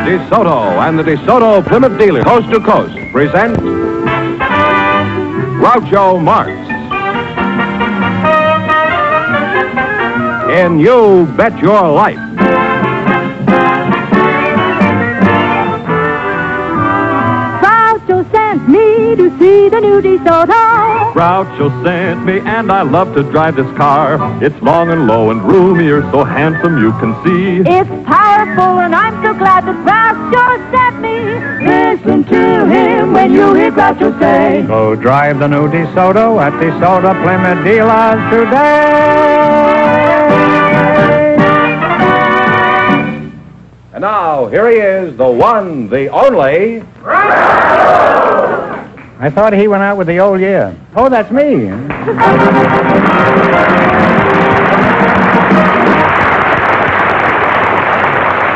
Desoto and the Desoto Plymouth dealer, coast to coast, present Groucho Marx in You Bet Your Life. Groucho sent me to see the new Desoto. Groucho sent me, and I love to drive this car. It's long and low and roomier, so handsome you can see. It's powerful, and I'm so glad that Groucho sent me. Listen to him when you hear Groucho say, Go drive the new Desoto at Desoto Plymouth dealers today. And now, here he is, the one, the only... I thought he went out with the old year. Oh, that's me.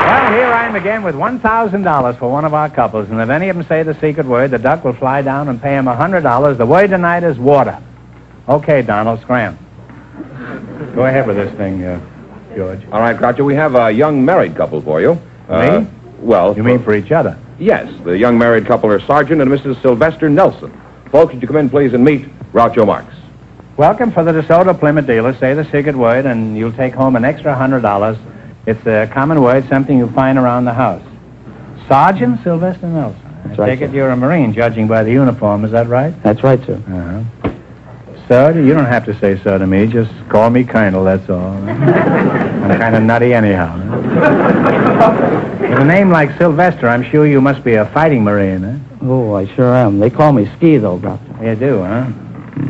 Well, here I am again with $1,000 for one of our couples, and if any of them say the secret word, the duck will fly down and pay him $100. The word tonight is water. Okay, Donald, scram. Go ahead with this thing, George. All right, Groucho, we have a young married couple for you. Me? Well... You mean for each other? Yes, the young married couple are Sergeant and Mrs. Sylvester Nelson. Folks, would you come in, please, and meet Groucho Marx. Welcome for the DeSoto Plymouth dealer. Say the secret word, and you'll take home an extra $100. It's a common word, something you find around the house. Sergeant Sylvester Nelson. That's I right, take it sir. you're a Marine, judging by the uniform. Is that right? That's right, sir. Uh-huh. Sir, you don't have to say sir to me. Just call me Colonel, that's all. I'm kind of nutty anyhow. With a name like Sylvester, I'm sure you must be a fighting Marine, eh? Oh, I sure am. They call me Ski, though, Doctor. You do, huh?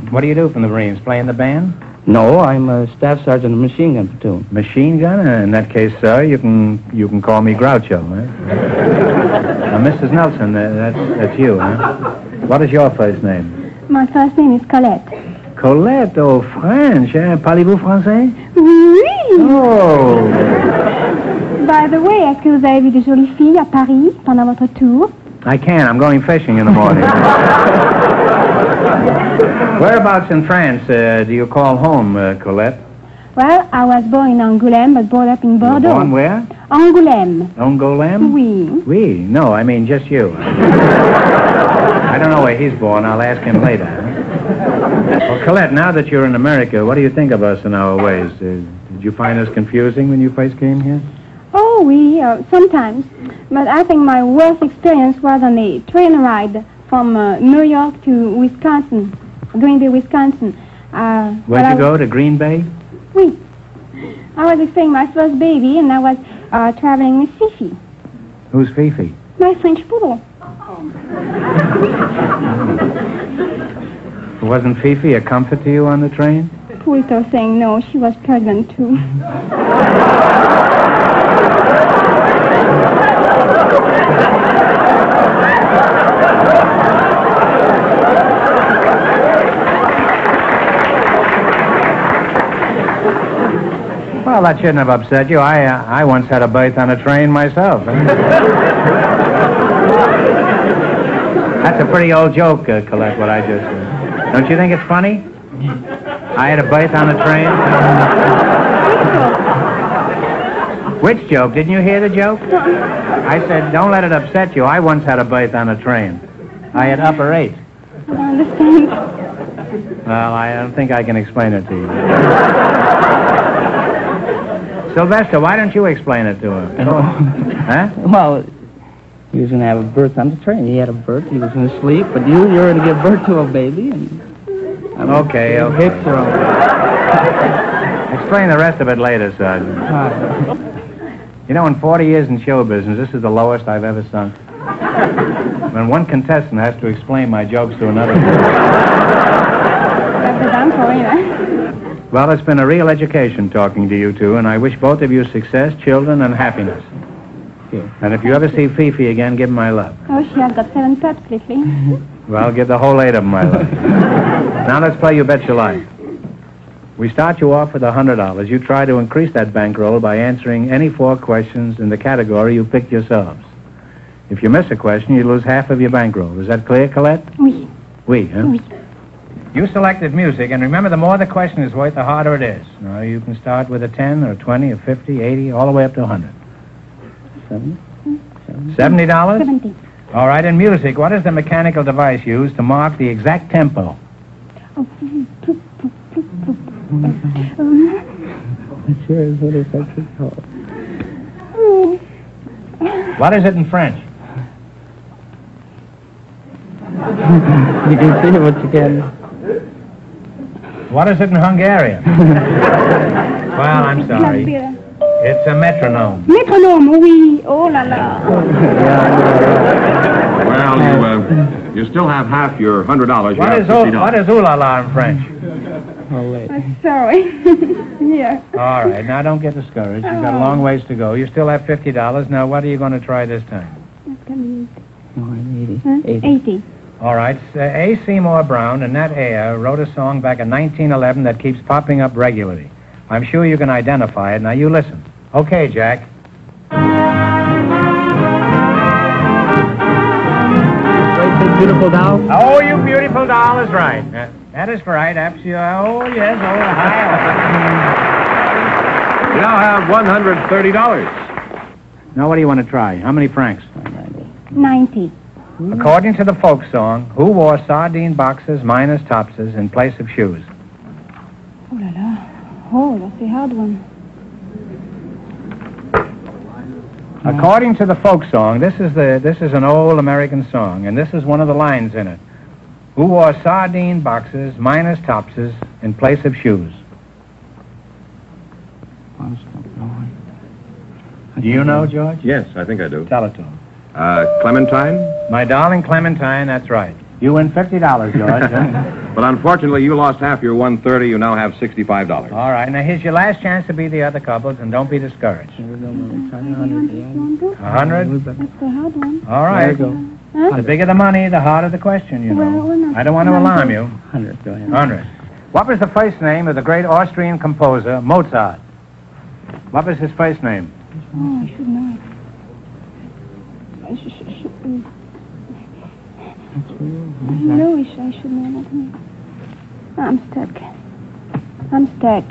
What do you do from the Marines? Play in the band? No, I'm a staff sergeant of the machine gun platoon. Machine gun? In that case, sir, you can call me Groucho, eh? Now, Mrs. Nelson, that's you, huh? What is your first name? My first name is Colette. Colette, oh, French, eh? Parlez-vous français? Oui! Oh! By the way, est-ce que vous avez vu de jolies filles à Paris pendant votre tour? I can't. I'm going fishing in the morning. Whereabouts in France do you call home, Colette? Well, I was born in Angoulême, but brought up in You were Bordeaux. born where? Angoulême. Angoulême? Oui. Oui. No, I mean just you. I don't know where he's born. I'll ask him later. Well, Colette, now that you're in America, what do you think of us and our ways? Did you find us confusing when you first came here? Oh, oui, sometimes. But I think my worst experience was on a train ride from New York to Wisconsin, Green Bay, Wisconsin. Where'd you go, to Green Bay? Oui. I was expecting my first baby, and I was traveling with Fifi, Who's Fifi? my French poodle. Wasn't Fifi a comfort to you on the train? Pulito saying no, she was pregnant too. Well, that shouldn't have upset you. I once had a berth on a train myself. That's a pretty old joke, Colette, what I just said. Don't you think it's funny? I had a berth on a train. Which joke? Didn't you hear the joke? I said, don't let it upset you. I once had a berth on a train. I had upper 8. I don't understand. Well, I don't think I can explain it to you. Sylvester, why don't you explain it to him? Huh? Well, he was going to have a birth on the train. He had a birth. He was going to sleep, but you're going to give birth to a baby. And Okay. Hips are all... Explain the rest of it later, Sergeant. You know, in 40 years in show business, this is the lowest I've ever sunk. When one contestant has to explain my jokes to another. Well, it's been a real education talking to you two, and I wish both of you success, children, and happiness. Yeah. And if you ever see Fifi again, give him my love. Oh, she has got 7 pups lately. Well, give the whole 8 of them my love. Now let's play You Bet Your Life. We start you off with $100. You try to increase that bankroll by answering any 4 questions in the category you picked yourselves. If you miss a question, you lose half of your bankroll. Is that clear, Colette? Oui. Oui, huh? Oui. You selected music, and remember, the more the question is worth, the harder it is. Now, you can start with a 10 or a 20 or 50, 80, all the way up to 100. 7. $70? 70. All right, in music, what is the mechanical device used to mark the exact tempo? Oh, Sure is what is that called? What is it in French? You can see what you can. What is it in Hungarian? Well, I'm sorry. It's a metronome. Metronome, oui. Oh la la. Well, you still have half your $100. What is ooh la la in French? Oh, wait. I'm sorry. Yeah. All right, now don't get discouraged. You've got a long ways to go. You still have $50. Now, what are you going to try this time? That's going to be 80. 80. All right, A. Seymour Brown and Nat Aya wrote a song back in 1911 that keeps popping up regularly. I'm sure you can identify it. Now, you listen. Okay, Jack. Beautiful doll? Oh, you beautiful doll is right. That is right. Absolutely. Oh, yes. Oh, hi. You now have $130. Now, what do you want to try? How many francs? 90. According to the folk song, who wore sardine boxes minus topses in place of shoes? Oh la la. Oh, that's a hard one. According to the folk song, this is an old American song, and this is one of the lines in it. Who wore sardine boxes minus topses in place of shoes? Do you know, George? Yes, I think I do. Tell it to him. Clementine? My darling Clementine, that's right. You win $50, George. But unfortunately, you lost half your $130. You now have $65. All right, now here's your last chance to beat the other couples, and don't be discouraged. 100? That's the hard one. All right. There you go. Huh? The bigger the money, the harder the question, you know. Well, we're not- I don't want to alarm you. 100, go ahead. 100. What was the first name of the great Austrian composer, Mozart? What was his first name? Oh, I should know it. I know I should know that name. I'm stuck.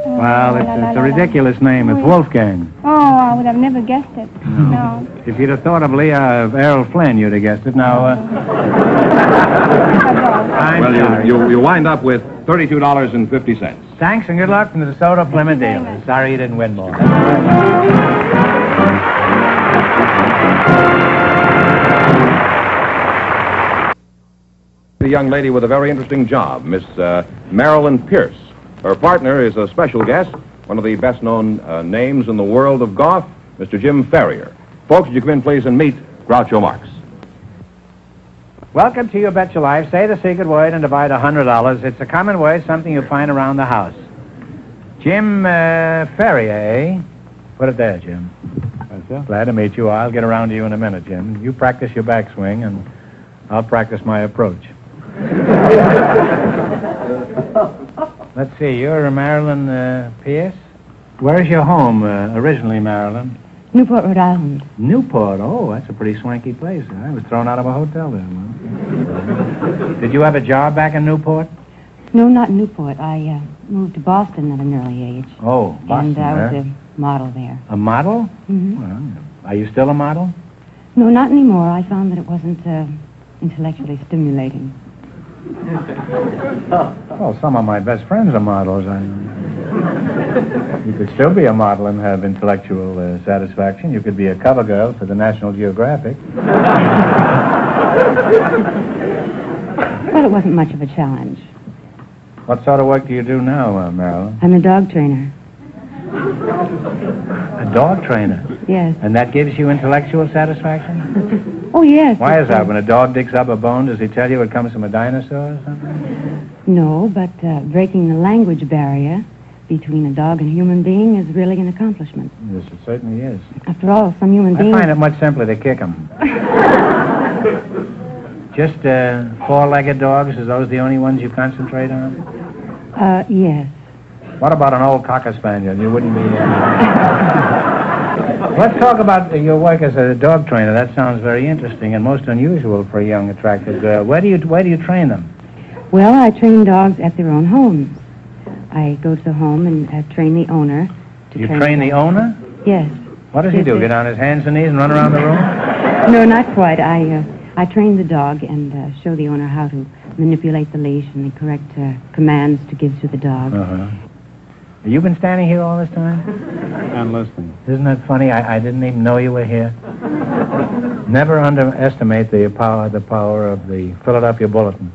Well, it's a ridiculous name. It's Wolfgang. Oh, I would have never guessed it. No. If you'd have thought of Errol Flynn, you'd have guessed it. Now, I'm Well, sorry. you wind up with $32.50. Thanks and good luck from the Desoto Plymouth dealer. Sorry you didn't win more. A young lady with a very interesting job, Miss Marilyn Pierce. Her partner is a special guest, one of the best-known names in the world of golf, Mr. Jim Ferrier. Folks, would you come in, please, and meet Groucho Marx. Welcome to You Bet Your Life. Say the secret word and divide $100. It's a common word, something you find around the house. Jim Ferrier, eh? Put it there, Jim. Glad to meet you. I'll get around to you in a minute, Jim. You practice your backswing, and I'll practice my approach. Let's see, you're Marilyn Pierce? Where's your home originally, Marilyn? Newport, Rhode Island. Newport? Oh, that's a pretty swanky place. I was thrown out of a hotel there. Well. Did you have a job back in Newport? No, not Newport. I moved to Boston at an early age. Oh, Boston, And I was huh? a model there. A model? Mm-hmm. Well, are you still a model? No, not anymore. I found that it wasn't intellectually stimulating. Well, some of my best friends are models. You could still be a model and have intellectual satisfaction. You could be a cover girl for the National Geographic. Well, it wasn't much of a challenge. What sort of work do you do now, Marilyn? I'm a dog trainer. A dog trainer? Yes. And that gives you intellectual satisfaction? Oh, yes. Why is that? When a dog digs up a bone, does he tell you it comes from a dinosaur or something? No, but breaking the language barrier between a dog and a human being is really an accomplishment. Yes, it certainly is. After all, some human I beings... find it much simpler to kick them. Just four-legged dogs, are those the only ones you concentrate on? Yes. What about an old cocker spaniel? You wouldn't be... Let's talk about your work as a dog trainer. That sounds very interesting and most unusual for a young, attractive girl. Where do you train them? Well, I train dogs at their own homes. I go to the home and train the owner. You train the owner? Yes. What does he do? Get on his hands and knees and run around the room? No, not quite. I train the dog and show the owner how to manipulate the leash and the correct commands to give to the dog. Uh-huh. You've been standing here all this time? I'm listening. Isn't that funny? I didn't even know you were here. Never underestimate the power of the Philadelphia Bulletin.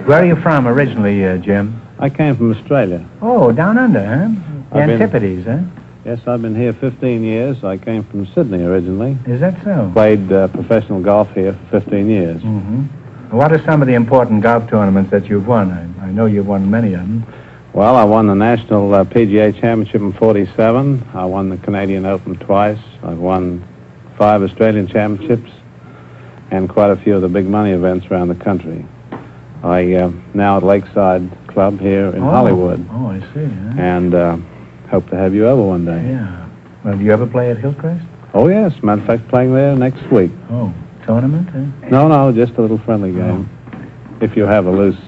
Where are you from originally, Jim? I came from Australia. Oh, down under, huh? The Antipodes, huh? Yes, I've been here 15 years. I came from Sydney originally. Is that so? Played professional golf here for 15 years. Mm-hmm. What are some of the important golf tournaments that you've won? I know you've won many of them. Well, I won the National PGA Championship in 47. I won the Canadian Open twice. I've won 5 Australian championships and quite a few of the big money events around the country. I now at Lakeside Club here in Hollywood. Oh, I see. Huh? And hope to have you over one day. Yeah. Well, do you ever play at Hillcrest? Oh, yes. Matter of fact, playing there next week. Oh, tournament? Huh? No, just a little friendly game. If you have a loose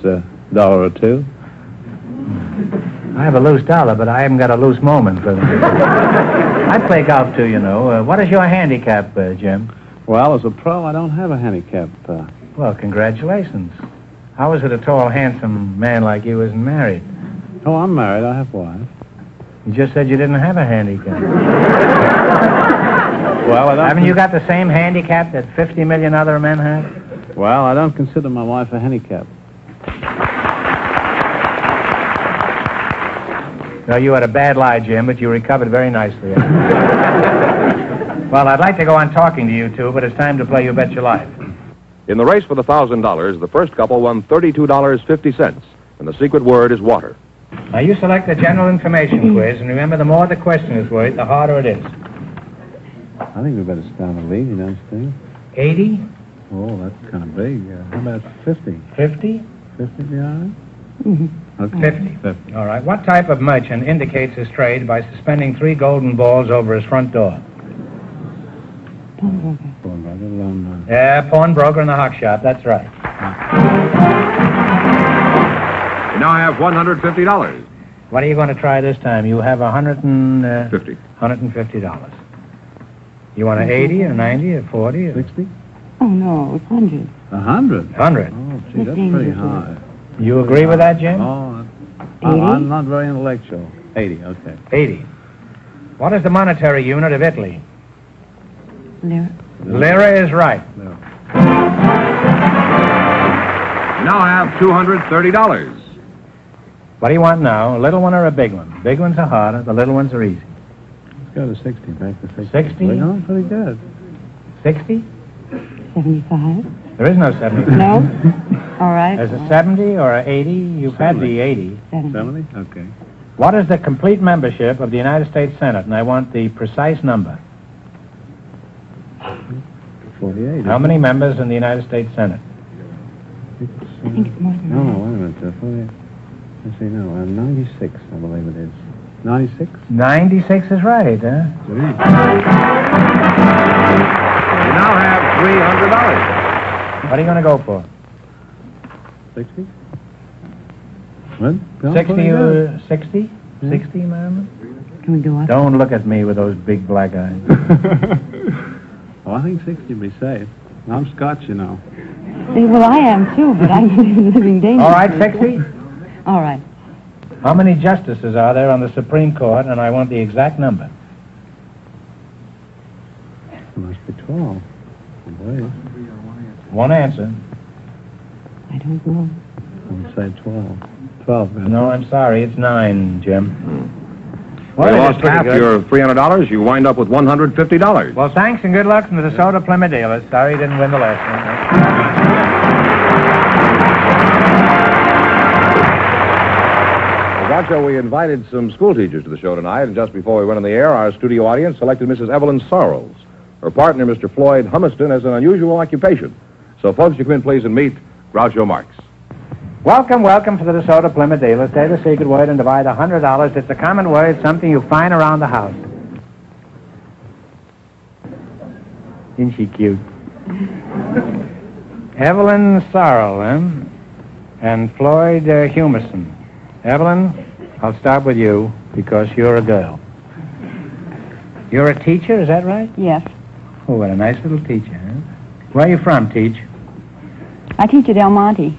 dollar or two. I have a loose dollar, but I haven't got a loose moment for them. I play golf, too, you know. What is your handicap, Jim? Well, as a pro, I don't have a handicap. Well, congratulations. How is it a tall, handsome man like you isn't married? Oh, I'm married. I have a wife. You just said you didn't have a handicap. Well, haven't you got the same handicap that 50 million other men have? Well, I don't consider my wife a handicap. No, you had a bad lie, Jim, but you recovered very nicely. Well, I'd like to go on talking to you two, but it's time to play You Bet Your Life. In the race for the $1,000, the first couple won $32.50, and the secret word is water. Now, you select the general information quiz, and remember, the more the question is worth, the harder it is. I think we better start a lead, you don't think? 80? Oh, that's kind of big. How about 50? 50? 50 be all right? Mm-hmm. Okay. 50. All right. What type of merchant indicates his trade by suspending 3 golden balls over his front door? Pawnbroker. Yeah, pawnbroker in the hock shop. That's right. You now have $150. What are you going to try this time? You have $50. $150. You want an 80 or 90 or 40 or 60? Oh, no, it's 100. 100? 100? Oh, gee, that's pretty high. You agree with that, Jim? Oh, 80? I'm not very intellectual. 80, okay. 80. What is the monetary unit of Italy? Lira. Lira is right. You now have $230. What do you want now, a little one or a big one? Big ones are harder, the little ones are easy. Let's go to 60, back to 60. 60? We're going pretty good. 60? 75. There is no 70. No? All right. There's a 70 or a 80. You've had the 80. 70? Okay. What is the complete membership of the United States Senate? And I want the precise number. 48. How many members in the United States Senate? I think it's more than No, that. wait a minute. 48. Let's see, no, 96, I believe it is. 96? 96 is right, huh? You now have $300. What are you going to go for? 60? What? 60? 60? 60, ma'am? Can we go up? Don't look at me with those big black eyes. Oh, I think 60 would be safe. I'm Scotch, you know. Well, I am, too, but I'm in living danger. All right, 60? All right. How many justices are there on the Supreme Court? And I want the exact number. It must be 12. I believe. One answer. I don't know. I would say 12. 12. No, I'm sorry. It's 9, Jim. Well, it you is lost pretty half good. your $300. You wind up with $150. Well, thanks and good luck from the Desoto Plymouth dealers. Sorry you didn't win the last one. Groucho, we invited some school teachers to the show tonight, and just before we went on the air, our studio audience selected Mrs. Evelyn Sorrells. Her partner, Mr. Floyd Humiston, has an unusual occupation. So, folks, you come in, please, and meet Groucho Marx. Welcome, welcome to the Desoto Plymouth dealers. Say the secret word and divide $100. It's a common word. It's something you find around the house. Isn't she cute? Evelyn Sorrell, and Floyd Humiston. Evelyn, I'll start with you because you're a girl. You're a teacher, is that right? Yes. Oh, what a nice little teacher, huh? Where are you from, Teach? I teach at El Monte.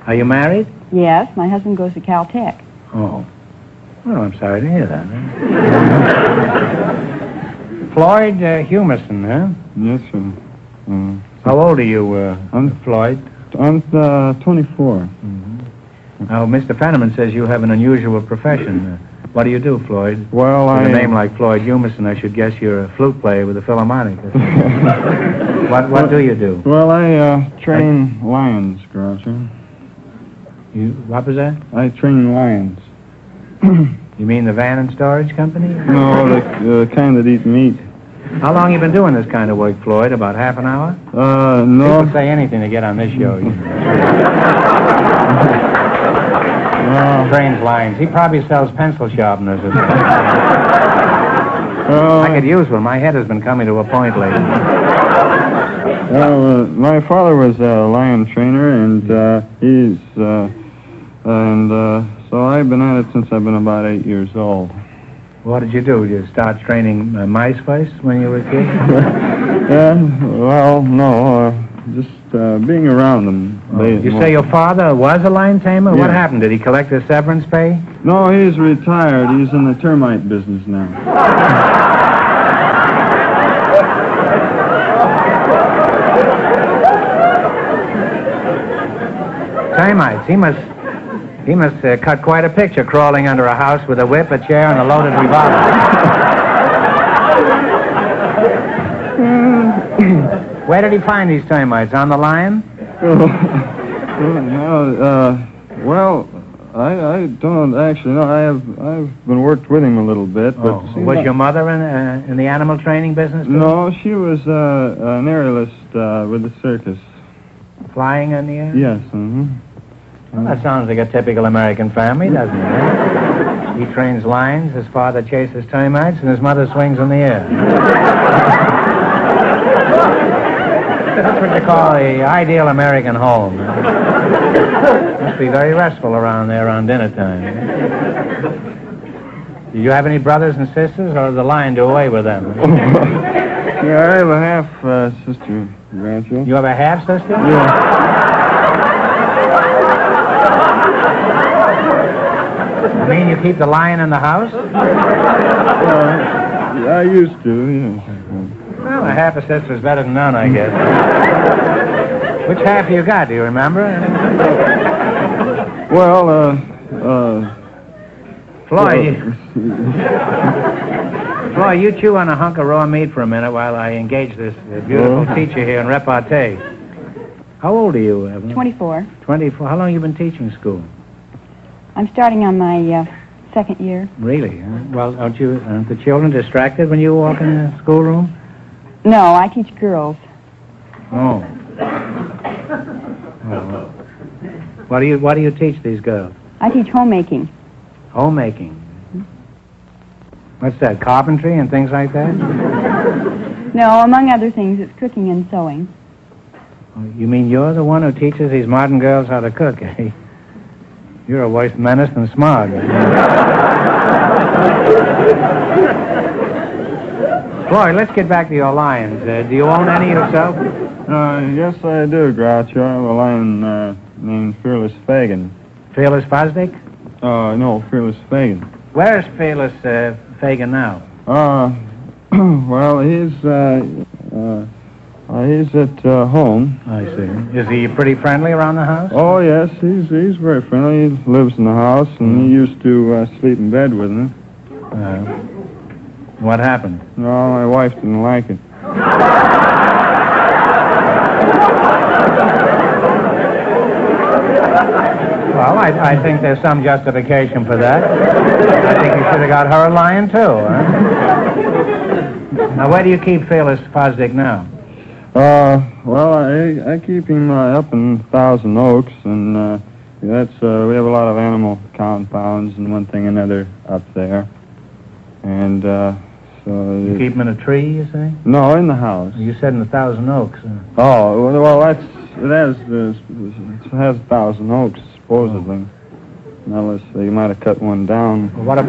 Are you married? Yes, my husband goes to Caltech. Oh. Well, I'm sorry to hear that. Floyd Humerson, huh? Yes, sir. How old are you, Floyd? I'm 24. Now, Mr. Fenneman says you have an unusual profession. What do you do, Floyd? Well, With a name like Floyd Humerson, I should guess you're a flute player with a Philharmonic. What do you do? Well, I train lions, Groucho. What was that? I train lions. You mean the van and storage company? No, the kind that eat meat. How long you been doing this kind of work, Floyd? About half an hour? No. People say anything to get on this show. Trains lines. He probably sells pencil sharpeners. I could use one. My head has been coming to a point lately. Well, my father was a lion trainer, and so I've been at it since I've been about 8 years old. What did you do? Did you start training mice first when you were a kid? Well, no, just being around them. You say your father was a lion tamer? Yeah. What happened? Did he collect his severance pay? No, he's retired. He's in the termite business now. Termites. He must cut quite a picture crawling under a house with a whip, a chair, and a loaded revolver. Where did he find these termites? On the lion? Well, I don't actually know. I've been worked with him a little bit, but was your mother in the animal training business too? No, she was an aerialist with the circus. Flying in the air? Yes. Well, that sounds like a typical American family, doesn't it? He trains lions, his father chases termites, and his mother swings in the air. That's what you call the ideal American home. Must be very restful around there around dinner time. Do you have any brothers and sisters, or does the lion do away with them? Yeah, I have a half sister, Groucho. You have a half sister? Yeah. You mean you keep the lion in the house? I used to, yeah. Well, a half a sister's better than none, I guess. Which half you got, do you remember? Well, Floyd, Floyd, you chew on a hunk of raw meat for a minute while I engage this beautiful teacher here in repartee. How old are you, Evelyn? 24. 24. How long have you been teaching school? I'm starting on my second year. Really? Huh? Well, aren't the children distracted when you walk in the schoolroom? No, I teach girls. Oh. What do you teach these girls? I teach homemaking. Homemaking. What's that, carpentry and things like that? No, among other things, it's cooking and sewing. You mean you're the one who teaches these modern girls how to cook, eh? You're a worse menace than Smog. Floyd, let's get back to your lions. Do you own any yourself? Yes, I do, Groucho. I have a lion named Fearless Fagin. Fearless Fosdick? No, Fearless Fagin. Where's Fearless Fagin now? Well, he's at home. I see. Is he pretty friendly around the house? Oh, yes, he's very friendly. He lives in the house, and he used to sleep in bed with me. What happened? No, my wife didn't like it. Well, I think there's some justification for that. I think you should have got her a lion, too, huh? Now, where do you keep Fearless Fosdick now? Well, I keep him up in Thousand Oaks, and that's we have a lot of animal compounds and one thing and another up there. And so you keep him in a tree, you say? No, in the house. You said in the Thousand Oaks. Oh, well, it has Thousand Oaks supposedly. Unless they might have cut one down. What a... Is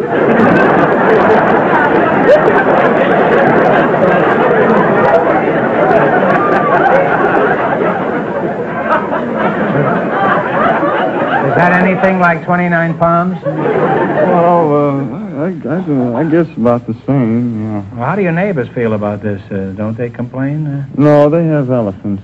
that anything like 29 pounds? Well, I guess about the same, yeah. Well, how do your neighbors feel about this? Don't they complain? No, they have elephants.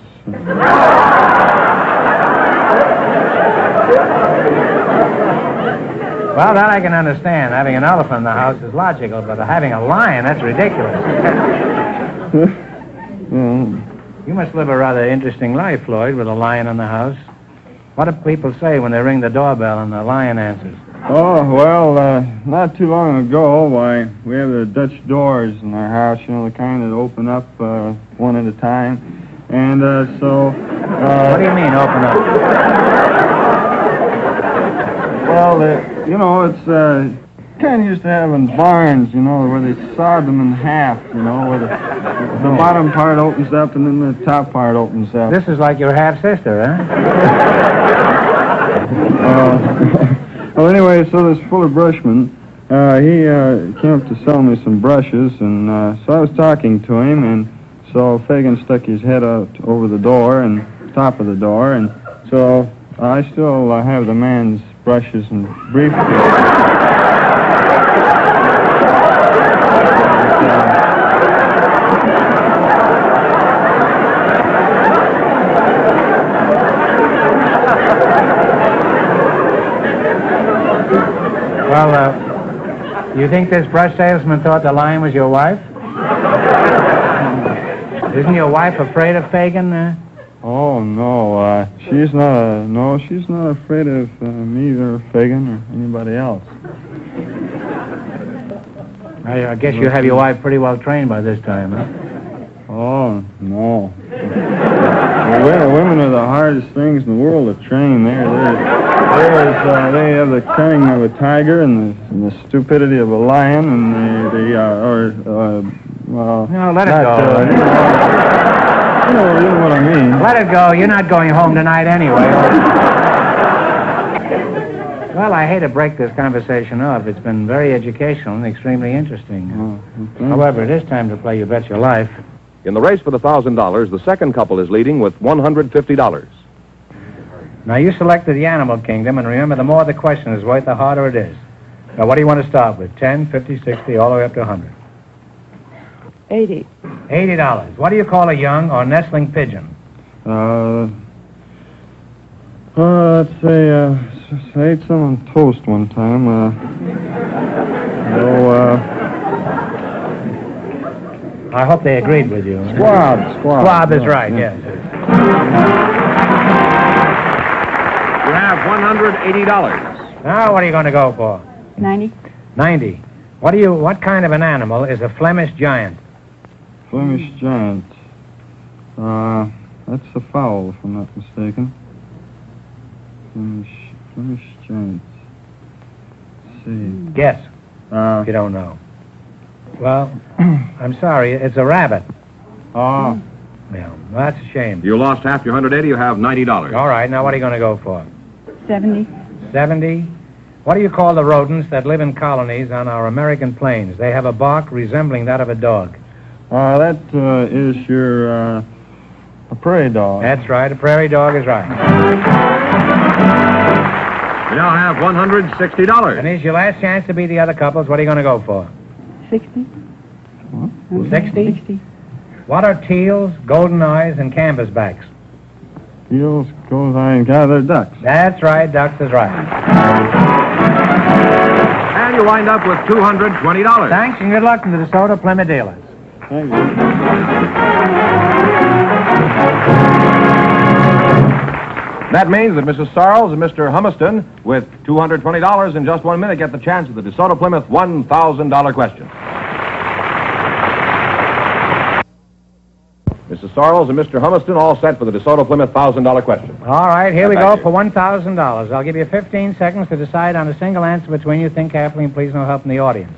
Well, that I can understand. Having an elephant in the house is logical, but having a lion, that's ridiculous. You must live a rather interesting life, Floyd, with a lion in the house. What do people say when they ring the doorbell and the lion answers? Oh, well, not too long ago, why, we have the Dutch doors in our house, you know, the kind that open up one at a time. And so... what do you mean, open up? Well, you know, it's kind of used to have in barns, you know, where they sawed them in half, you know, where the bottom part opens up and then the top part opens up. This is like your half-sister, huh? Well, anyway, so this Fuller Brushman, he came up to sell me some brushes, and so I was talking to him, and so Fagin stuck his head out over the door and top of the door, and so I still have the man's brushes and briefcase. Well, you think this brush salesman thought the lion was your wife? Isn't your wife afraid of Fagin? Oh, no, she's not afraid of me or Fagin or anybody else. I guess you have your wife pretty well trained by this time, huh? Oh, no. Women are the hardest things in the world to train. They have the cunning of a tiger and the stupidity of a lion, and well... No, let it go. You know what I mean. Let it go. You're not going home tonight anyway. Well, I hate to break this conversation off. It's been very educational and extremely interesting. Okay. However, it is time to play You Bet Your Life. In the race for the $1,000, the second couple is leading with $150. Now, you selected the animal kingdom, and remember, the more the question is worth, the harder it is. Now, what do you want to start with? 10, 50, 60, all the way up to 100? 80. $80. What do you call a young or nestling pigeon? Let's say, I ate some on toast one time. I hope they agreed with you. Squab. Squab is right, yes. You have $180. Now, what are you going to go for? 90. 90. What kind of an animal is a Flemish giant? Flemish giant. That's a fowl, if I'm not mistaken. Flemish giant. Let's see. Guess, if you don't know. Well, I'm sorry, it's a rabbit. Oh. Yeah, well, that's a shame. You lost half your 180. You have $90. All right, now what are you going to go for? 70. 70. What do you call the rodents that live in colonies on our American plains? They have a bark resembling that of a dog. That is your, a prairie dog. That's right, a prairie dog is right. You now have $160. And here's your last chance to beat the other couples. What are you going to go for? 60. 60? 60. What are teals, golden eyes, and canvasbacks? Eels, goes and gather ducks. That's right, ducks is right. And you wind up with $220. Thanks, and good luck to the Desoto Plymouth dealers. Thank you. That means that Mrs. Sarles and Mr. Humiston, with $220 in just 1 minute, get the chance at the Desoto Plymouth $1,000 question. Mrs. Sarles and Mr. Humiston all set for the Desoto Plymouth $1,000 question. All right, here we Back go to for $1,000. I'll give you 15 seconds to decide on a single answer between you. Think carefully, and please no help from the audience.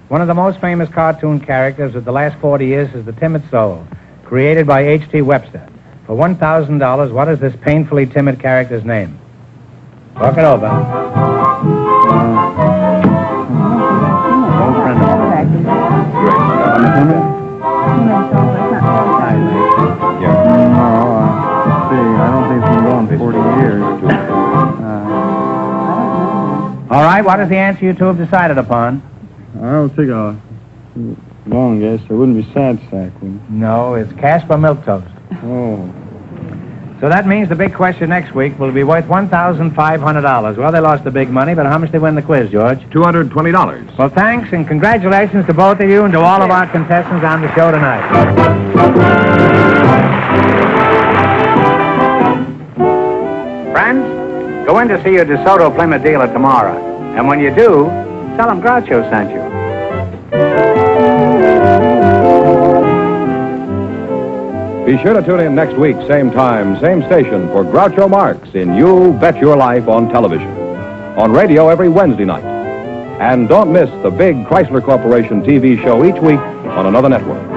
One of the most famous cartoon characters of the last 40 years is the Timid Soul, created by H.T. Webster. For $1,000, what is this painfully timid character's name? Talk it over. right, what is the answer you two have decided upon? I'll take a long guess. It wouldn't be sad sack, would it? No, it's Casper Milk Toast. Oh. So that means the big question next week will be worth $1,500. Well, they lost the big money, but how much they win the quiz, George? $220. Well, thanks and congratulations to both of you and to all of our contestants on the show tonight. Friends, go in to see your Desoto Plymouth dealer tomorrow. And when you do, tell them Groucho sent you. Be sure to tune in next week, same time, same station, for Groucho Marx in You Bet Your Life on television. On radio every Wednesday night. And don't miss the big Chrysler Corporation TV show each week on another network.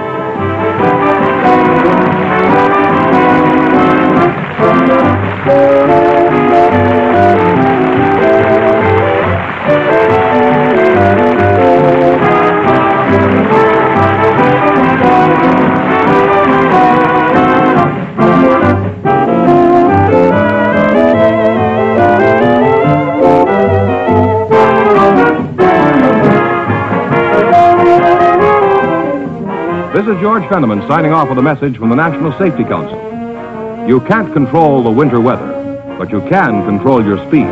This is George Fenneman signing off with a message from the National Safety Council. You can't control the winter weather, but you can control your speed.